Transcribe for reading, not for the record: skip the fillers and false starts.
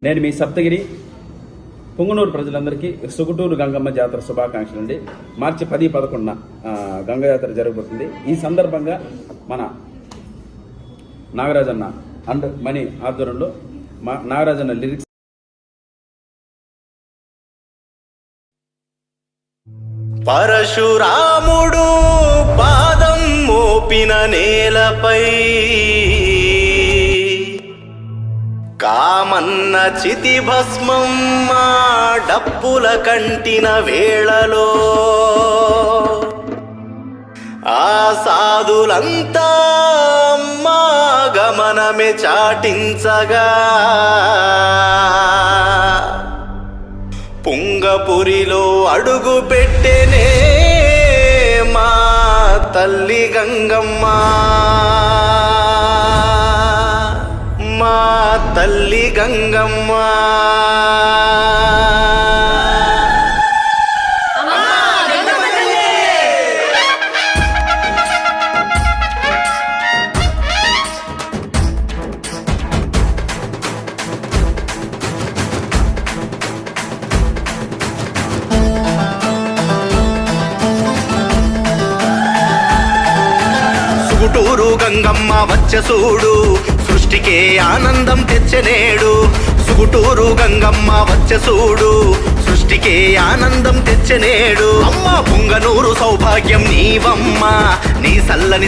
నేను మీ సప్తగిరి పుంగనూరు ప్రజలందరికీ సుగుటూరు గంగమ్మ జాతర శుభాకాంక్షలు అండి. మార్చి 10-11 గంగ జాతర జరగబోతుంది. ఈ సందర్భంగా మన నాగరాజన్న అండ్ మణి ఆధ్వర్యంలో నాగరాజన్న లిరిక్స్ పరశురాముడు పాదం మోపిన నేలపై కామన్న చితి భస్మం మా డప్పుల కంటిన వేళలో ఆ సాధులంతా మా గమనమే చాటించగా పుంగపురిలో అడుగు పెట్టెనే మా తల్లి గంగమ్మ, మా తల్లి గంగమ్మ. సుగుటూరు గంగమ్మ వచ్చె చూడు, సృష్టికే ఆనందం తెచ్చనేడు. సుగుటూరు గంగమ్మ వచ్చె చూడు, సృష్టికే ఆనందం తెచ్చనేడు. అమ్మ పుంగనూరు సౌభాగ్యం నీవమ్మ, నీ సల్లని